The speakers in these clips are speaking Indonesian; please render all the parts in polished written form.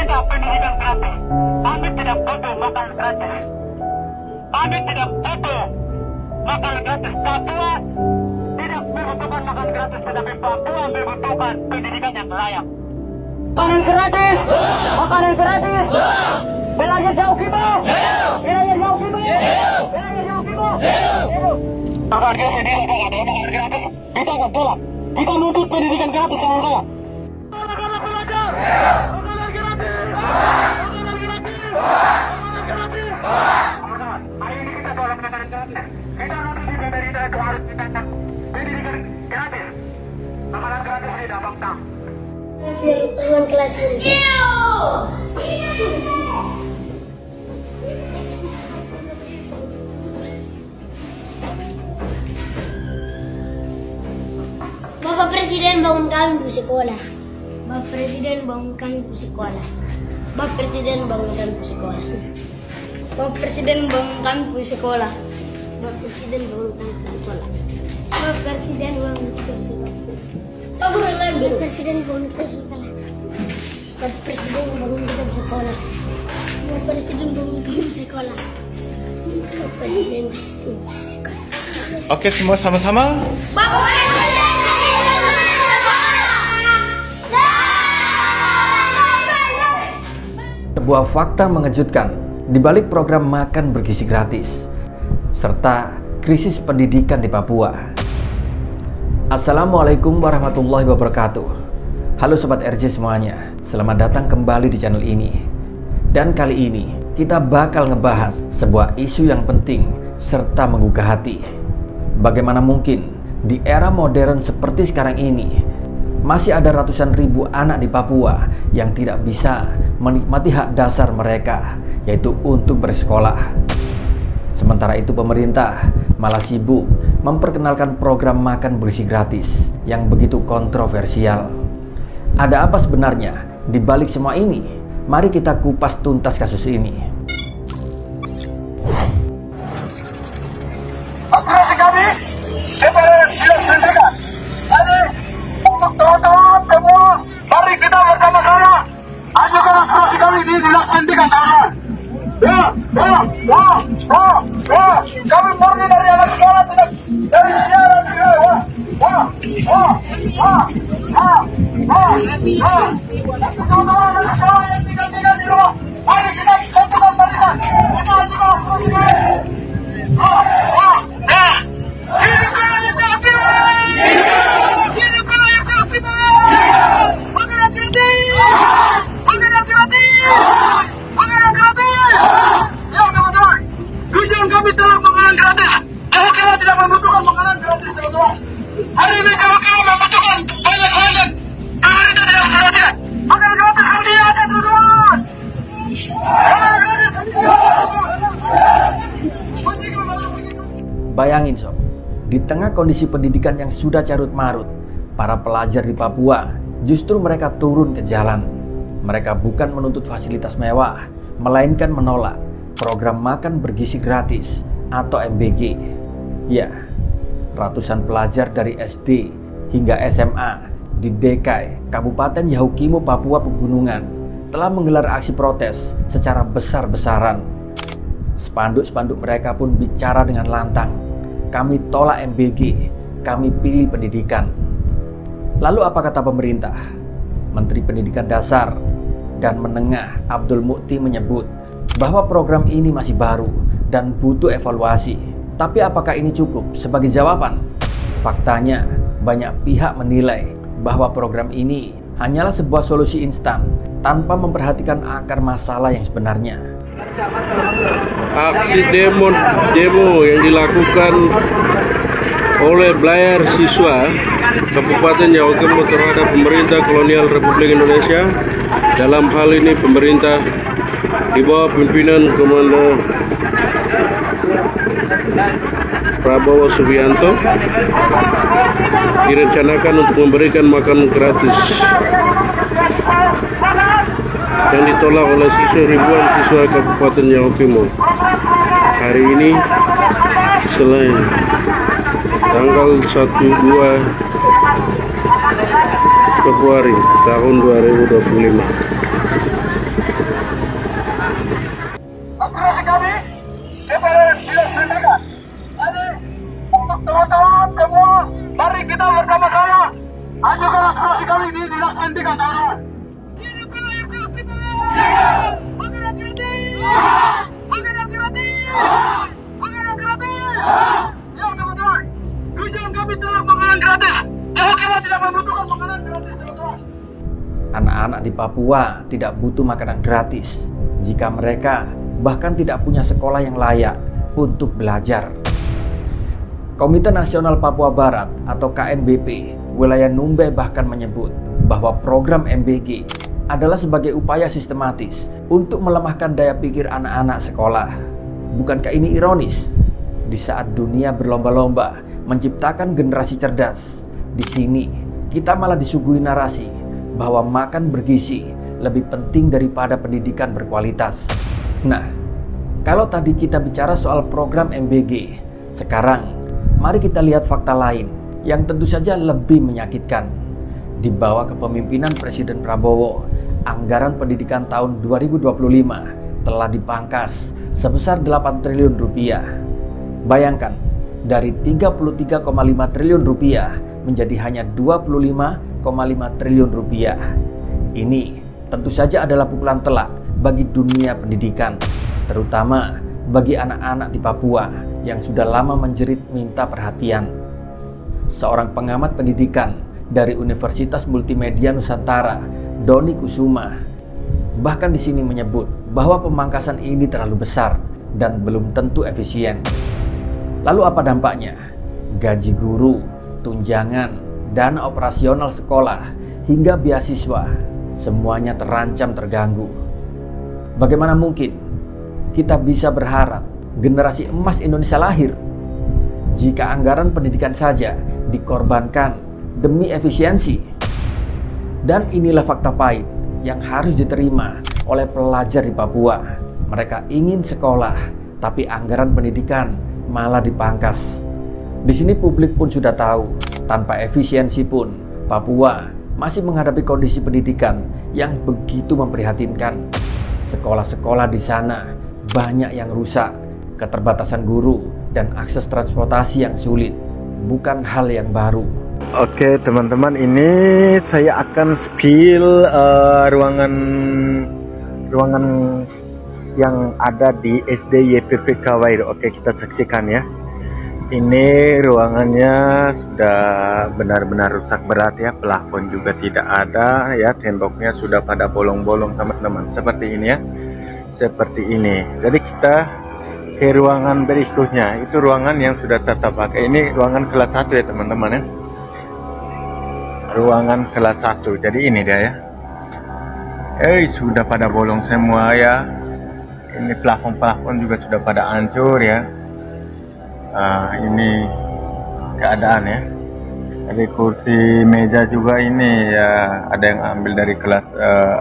ada pendidikan gratis. Kami tidak butuh makanan gratis. Kami tidak butuh makanan gratis. Papua tidak membutuhkan makanan gratis, tetapi Papua membutuhkan pendidikan yang layak. Makanan gratis, makanan gratis. Belajar jauh kita, belajar jauh kita, belajar jauh kita. Makanan gratis tidak ada makanan gratis. Kita akan tolak. Kita nuntut pendidikan gratis sama saya. Makanan belajar, makanan gratis, makanan gratis, makanan gratis. Hari ini kita tolak makanan gratis. Kita nuntut di pemerintah itu harus kita pendidikan gratis. Makanan gratis tidak bangkang. Teman kelas ini. Bapak Presiden bangun kami bu sekolah. Bapak Presiden bangun kami bu sekolah. Bapak Presiden bangun kami bu sekolah. Bapak Presiden bangun kami bu sekolah. Bapak Presiden bangun kami bu sekolah. Bapak Presiden bangun kami bu sekolah. Bapak Presiden bangun kita sekolah. Bapak Presiden bangun kita sekolah. Bapak Presiden bangun kami sekolah. Bapak Presiden sekolah. Oke, semua sama-sama. Bapak Presiden. Sebuah fakta mengejutkan di balik program makan bergizi gratis serta krisis pendidikan di Papua. Assalamualaikum warahmatullahi wabarakatuh. Halo Sobat RJ semuanya, selamat datang kembali di channel ini. Dan kali ini kita bakal ngebahas sebuah isu yang penting serta menggugah hati. Bagaimana mungkin di era modern seperti sekarang ini masih ada ratusan ribu anak di Papua yang tidak bisa menikmati hak dasar mereka, yaitu untuk bersekolah. Sementara itu pemerintah malah sibuk memperkenalkan program makan bergizi gratis yang begitu kontroversial. Ada apa sebenarnya di balik semua ini? Mari kita kupas tuntas kasus ini. Aspirasi kami kepada dinas pendidikan. Jadi untuk teman-teman semua, mari kita bersama-sama ajukan aspirasi kami di dinas pendidikan teman-teman. Kami murni dari anak sekolah, tidak dari siaran. Teman-teman anak sekolah yang tinggal di rumah, mari kita satukan barisan. Kita ajukan aspirasi kami. Tujuan kami telah makanan gratis. Kira-kira tidak membutuhkan makanan gratis, teman-teman. Hari ini kira-kira membutuhkan banyak hal dan pemerintah tidak memperhatikan. Makanan gratis hari ini ada, teman-teman. Bayangin sob, di tengah kondisi pendidikan yang sudah carut marut, para pelajar di Papua justru mereka turun ke jalan. Mereka bukan menuntut fasilitas mewah, melainkan menolak program makan bergizi gratis atau MBG. Ya, ratusan pelajar dari SD hingga SMA di Dekai, Kabupaten Yahukimo, Papua Pegunungan telah menggelar aksi protes secara besar-besaran. Spanduk-spanduk mereka pun bicara dengan lantang, kami tolak MBG, kami pilih pendidikan. Lalu apa kata pemerintah? Menteri Pendidikan Dasar dan Menengah Abdul Mukti menyebut bahwa program ini masih baru dan butuh evaluasi. Tapi apakah ini cukup sebagai jawaban? Faktanya, banyak pihak menilai bahwa program ini hanyalah sebuah solusi instan tanpa memperhatikan akar masalah yang sebenarnya. Aksi demo yang dilakukan oleh belajar siswa Kabupaten Yahukimo terhadap pemerintah kolonial Republik Indonesia, dalam hal ini pemerintah di bawah pimpinan Komandan Prabowo Subianto, direncanakan untuk memberikan makan gratis yang ditolak oleh ribuan siswa Kabupaten Yahukimo. Hari ini selain tanggal 1-2 Februari tahun 2025. anak-anak di Papua tidak butuh makanan gratis jika mereka bahkan tidak punya sekolah yang layak untuk belajar. Komite Nasional Papua Barat atau KNBP wilayah Numbe bahkan menyebut bahwa program MBG adalah sebagai upaya sistematis untuk melemahkan daya pikir anak-anak sekolah. Bukankah ini ironis? Di saat dunia berlomba-lomba menciptakan generasi cerdas, di sini kita malah disuguhi narasi bahwa makan bergizi lebih penting daripada pendidikan berkualitas. Nah, kalau tadi kita bicara soal program MBG, sekarang mari kita lihat fakta lain yang tentu saja lebih menyakitkan. Di bawah kepemimpinan Presiden Prabowo, anggaran pendidikan tahun 2025 telah dipangkas sebesar 8 triliun rupiah. Bayangkan, dari 33,5 triliun rupiah menjadi hanya 25,5 triliun rupiah. Ini tentu saja adalah pukulan telak bagi dunia pendidikan, terutama bagi anak-anak di Papua yang sudah lama menjerit minta perhatian. Seorang pengamat pendidikan dari Universitas Multimedia Nusantara, Doni Kusuma, bahkan di sini menyebut bahwa pemangkasan ini terlalu besar dan belum tentu efisien. Lalu apa dampaknya? Gaji guru, tunjangan, dana operasional sekolah, hingga beasiswa, semuanya terancam terganggu. Bagaimana mungkin kita bisa berharap generasi emas Indonesia lahir jika anggaran pendidikan saja dikorbankan demi efisiensi? Dan inilah fakta pahit yang harus diterima oleh pelajar di Papua. Mereka ingin sekolah, tapi anggaran pendidikan malah dipangkas. Di sini publik pun sudah tahu, tanpa efisiensi pun Papua masih menghadapi kondisi pendidikan yang begitu memprihatinkan. Sekolah-sekolah di sana banyak yang rusak, keterbatasan guru, dan akses transportasi yang sulit bukan hal yang baru. Oke teman-teman, ini saya akan spill ruangan yang ada di SD YPP Kawair. Oke, kita saksikan ya. Ini ruangannya sudah benar-benar rusak berat ya, plafon juga tidak ada ya, temboknya sudah pada bolong-bolong teman-teman. Seperti ini ya, seperti ini. Jadi kita ke ruangan berikutnya, itu ruangan yang sudah tetap pakai. Ini ruangan kelas 1 ya teman-teman ya, ruangan kelas 1. Jadi ini dia ya, sudah pada bolong semua ya. Ini plafon-plafon juga sudah pada hancur ya. Ini keadaan ya. Jadi kursi meja juga ini ya, ada yang ambil dari kelas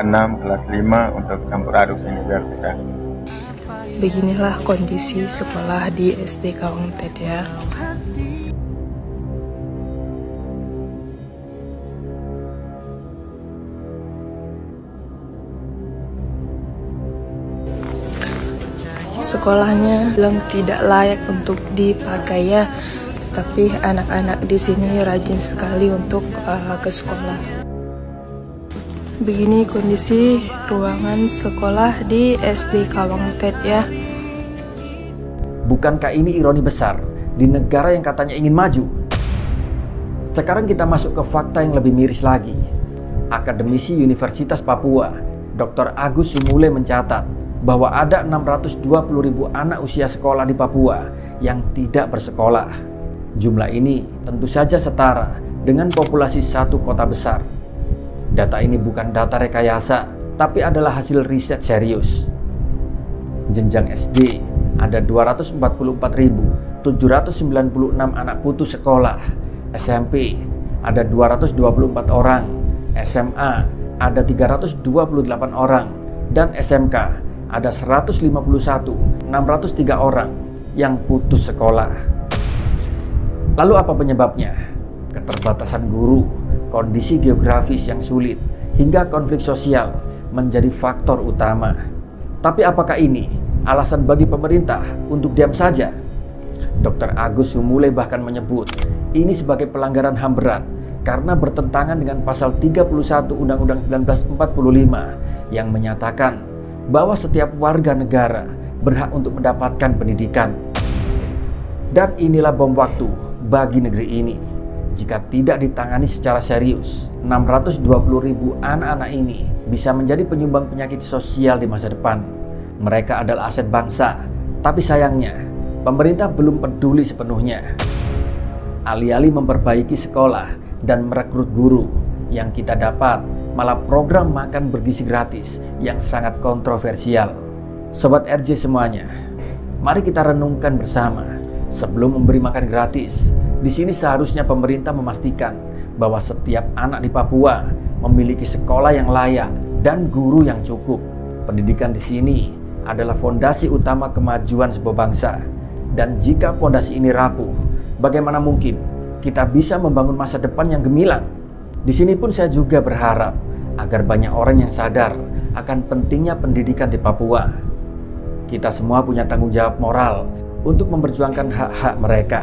6, kelas 5 untuk campur aduk ini biar bisa. Beginilah kondisi sekolah di SD Kawangted ya. Sekolahnya belum tidak layak untuk dipakai ya, tapi anak-anak di sini rajin sekali untuk ke sekolah. Begini kondisi ruangan sekolah di SD Kawangted ya. Bukankah ini ironi besar di negara yang katanya ingin maju? Sekarang kita masuk ke fakta yang lebih miris lagi. Akademisi Universitas Papua, Dr. Agus Sumule mencatat bahwa ada 620.000 anak usia sekolah di Papua yang tidak bersekolah. Jumlah ini tentu saja setara dengan populasi satu kota besar. Data ini bukan data rekayasa, tapi adalah hasil riset serius. Jenjang SD ada 244.796 anak putus sekolah, SMP ada 224 orang, SMA ada 328 orang, dan SMK ada 151.603 orang yang putus sekolah. Lalu apa penyebabnya? Keterbatasan guru, kondisi geografis yang sulit, hingga konflik sosial menjadi faktor utama. Tapi apakah ini alasan bagi pemerintah untuk diam saja? Dr. Agus Sumule bahkan menyebut ini sebagai pelanggaran HAM berat karena bertentangan dengan pasal 31 Undang-Undang 1945 yang menyatakan bahwa setiap warga negara berhak untuk mendapatkan pendidikan. Dan inilah bom waktu bagi negeri ini. Jika tidak ditangani secara serius, 620.000 anak-anak ini bisa menjadi penyumbang penyakit sosial di masa depan. Mereka adalah aset bangsa, tapi sayangnya pemerintah belum peduli sepenuhnya. Alih-alih memperbaiki sekolah dan merekrut guru, yang kita dapat malah program makan bergizi gratis yang sangat kontroversial. Sobat RJ semuanya, mari kita renungkan bersama. Sebelum memberi makan gratis, di sini seharusnya pemerintah memastikan bahwa setiap anak di Papua memiliki sekolah yang layak dan guru yang cukup. Pendidikan di sini adalah fondasi utama kemajuan sebuah bangsa. Dan jika fondasi ini rapuh, bagaimana mungkin kita bisa membangun masa depan yang gemilang? Di sini pun saya juga berharap agar banyak orang yang sadar akan pentingnya pendidikan di Papua. Kita semua punya tanggung jawab moral untuk memperjuangkan hak-hak mereka.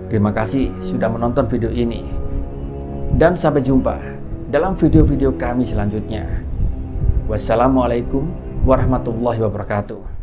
Terima kasih sudah menonton video ini. Dan sampai jumpa dalam video-video kami selanjutnya. Wassalamualaikum warahmatullahi wabarakatuh.